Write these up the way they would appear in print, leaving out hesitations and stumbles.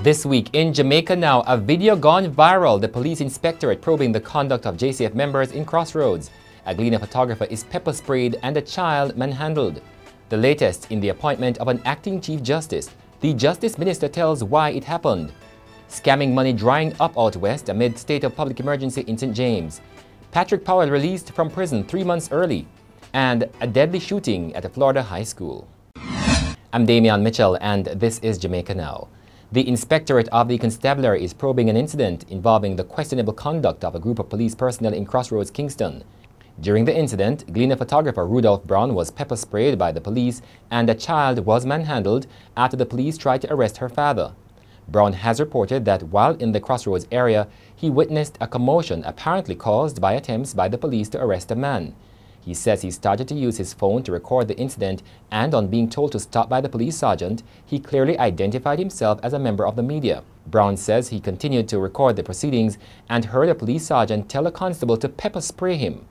This week in Jamaica Now, a video gone viral, the police inspectorate probing the conduct of JCF members in Crossroads. A Gleaner photographer is pepper sprayed and a child manhandled. The latest in the appointment of an acting Chief Justice. The Justice Minister tells why it happened. Scamming money drying up out west amid state of public emergency in St. James. Patrick Powell released from prison 3 months early. And a deadly shooting at a Florida high school. I'm Damian Mitchell and this is Jamaica Now. The Inspectorate of the Constabulary is probing an incident involving the questionable conduct of a group of police personnel in Crossroads, Kingston. During the incident, Gleaner photographer Rudolph Brown was pepper sprayed by the police and a child was manhandled after the police tried to arrest her father. Brown has reported that while in the Crossroads area, he witnessed a commotion apparently caused by attempts by the police to arrest a man. He says he started to use his phone to record the incident, and on being told to stop by the police sergeant, he clearly identified himself as a member of the media. Brown says he continued to record the proceedings and heard a police sergeant tell a constable to pepper spray him.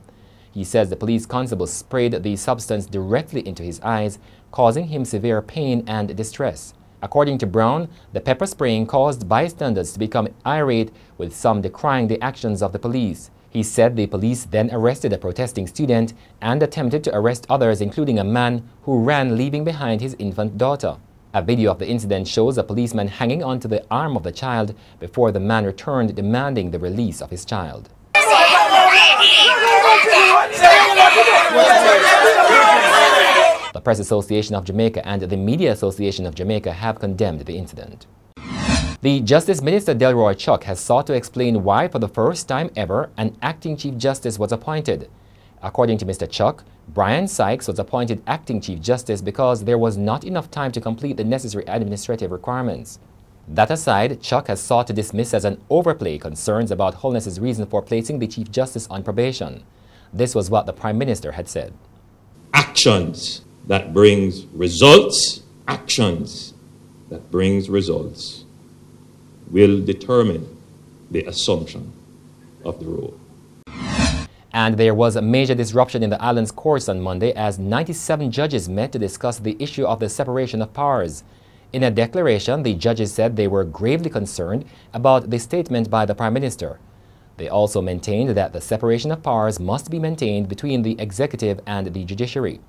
He says the police constable sprayed the substance directly into his eyes, causing him severe pain and distress. According to Brown, the pepper spraying caused bystanders to become irate, with some decrying the actions of the police. He said the police then arrested a protesting student and attempted to arrest others, including a man who ran, leaving behind his infant daughter. A video of the incident shows a policeman hanging onto the arm of the child before the man returned, demanding the release of his child. The Press Association of Jamaica and the Media Association of Jamaica have condemned the incident. The Justice Minister Delroy Chuck has sought to explain why, for the first time ever, an acting Chief Justice was appointed. According to Mr. Chuck, Brian Sykes was appointed acting Chief Justice because there was not enough time to complete the necessary administrative requirements. That aside, Chuck has sought to dismiss as an overplay concerns about Holness's reason for placing the Chief Justice on probation. This was what the Prime Minister had said. Actions that brings results, actions that brings results will determine the assumption of the role. And there was a major disruption in the island's courts on Monday as 97 judges met to discuss the issue of the separation of powers. In a declaration, the judges said they were gravely concerned about the statement by the Prime Minister. They also maintained that the separation of powers must be maintained between the executive and the judiciary.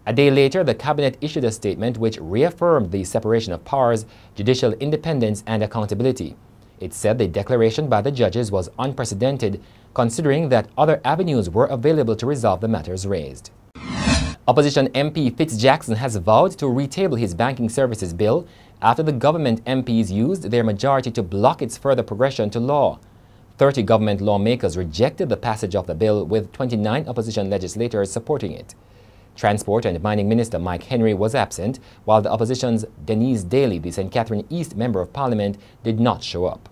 A day later, the Cabinet issued a statement which reaffirmed the separation of powers, judicial independence and accountability. It said the declaration by the judges was unprecedented, considering that other avenues were available to resolve the matters raised. Opposition MP Fitz Jackson has vowed to retable his banking services bill after the government MPs used their majority to block its further progression to law. 30 government lawmakers rejected the passage of the bill, with 29 opposition legislators supporting it. Transport and Mining Minister Mike Henry was absent, while the opposition's Denise Daly, the St. Catherine East Member of Parliament, did not show up.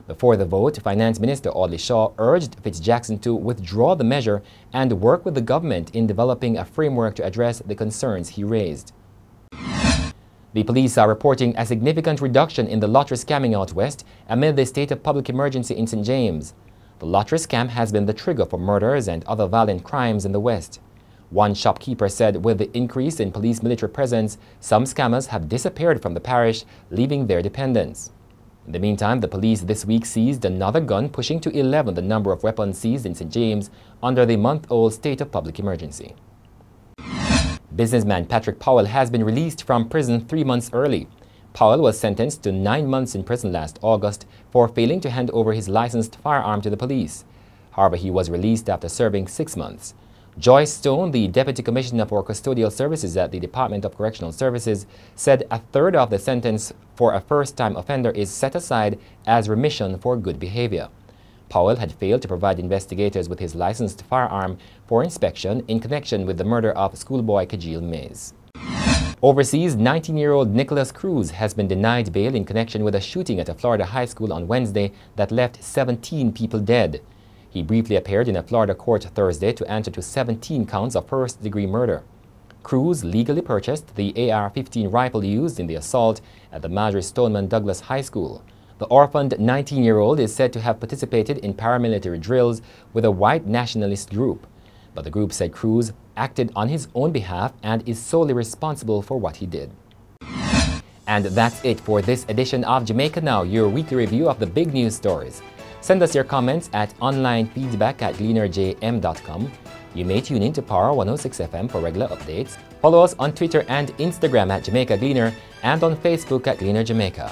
Before the vote, Finance Minister Audley Shaw urged Fitz Jackson to withdraw the measure and work with the government in developing a framework to address the concerns he raised. The police are reporting a significant reduction in the lottery scamming out west amid the state of public emergency in St. James. The lottery scam has been the trigger for murders and other violent crimes in the west. One shopkeeper said with the increase in police military presence, some scammers have disappeared from the parish, leaving their dependents. In the meantime, the police this week seized another gun, pushing to 11 the number of weapons seized in St. James under the month-old state of public emergency. Businessman Patrick Powell has been released from prison 3 months early. Powell was sentenced to 9 months in prison last August for failing to hand over his licensed firearm to the police. However, he was released after serving 6 months. Joyce Stone, the Deputy Commissioner for Custodial Services at the Department of Correctional Services, said a third of the sentence for a first-time offender is set aside as remission for good behavior. Powell had failed to provide investigators with his licensed firearm for inspection in connection with the murder of schoolboy Kajil Mays. Overseas, 19-year-old Nikolas Cruz has been denied bail in connection with a shooting at a Florida high school on Wednesday that left 17 people dead. He briefly appeared in a Florida court Thursday to answer to 17 counts of first-degree murder. Cruz legally purchased the AR-15 rifle used in the assault at the Marjorie Stoneman Douglas High School. The orphaned 19-year-old is said to have participated in paramilitary drills with a white nationalist group, but the group said Cruz acted on his own behalf and is solely responsible for what he did. And that's it for this edition of Jamaica Now, your weekly review of the big news stories. Send us your comments at onlinefeedback@gleanerjm.com. You may tune in to Power 106 FM for regular updates. Follow us on Twitter and Instagram at Jamaica Gleaner and on Facebook at Gleaner Jamaica.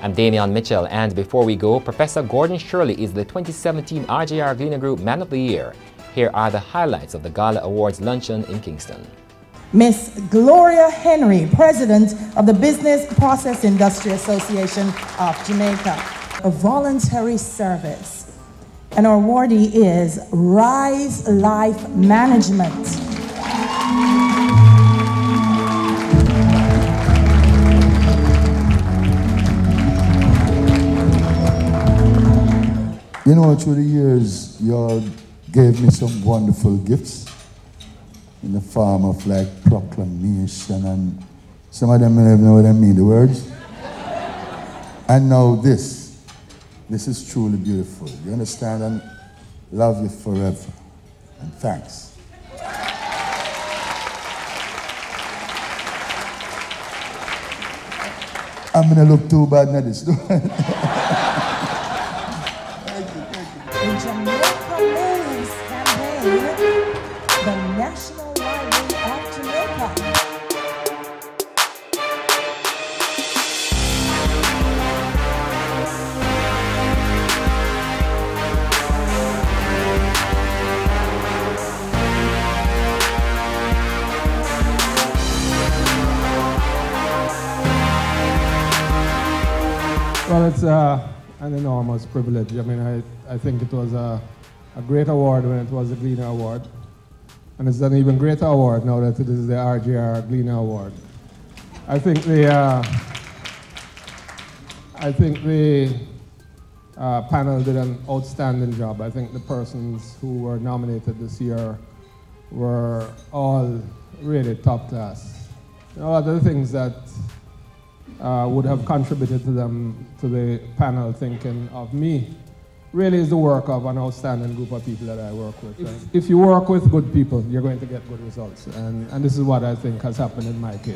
I'm Damian Mitchell, and before we go, Professor Gordon Shirley is the 2017 RJR Gleaner Group Man of the Year. Here are the highlights of the Gala Awards luncheon in Kingston. Miss Gloria Henry, President of the Business Process Industry Association of Jamaica, a voluntary service. And our awardee is Rise Life Management. You know, through the years, y'all gave me some wonderful gifts in the form of like proclamation, and some of them I don't even know what I mean, the words. And now this is truly beautiful. You understand? And love you forever. And thanks. I'm gonna look too bad now this. The Jamaica Moves campaign, the National Library of Jamaica. Well, it's an enormous privilege. I mean, I think it was a great award when it was the Gleaner Award. And it's an even greater award now that it is the RJR Gleaner Award. I think the panel did an outstanding job. I think the persons who were nominated this year were all really top class. A lot of the things that would have contributed to the panel thinking of me really is the work of an outstanding group of people that I work with. If you work with good people, you're going to get good results. And this is what I think has happened in my case.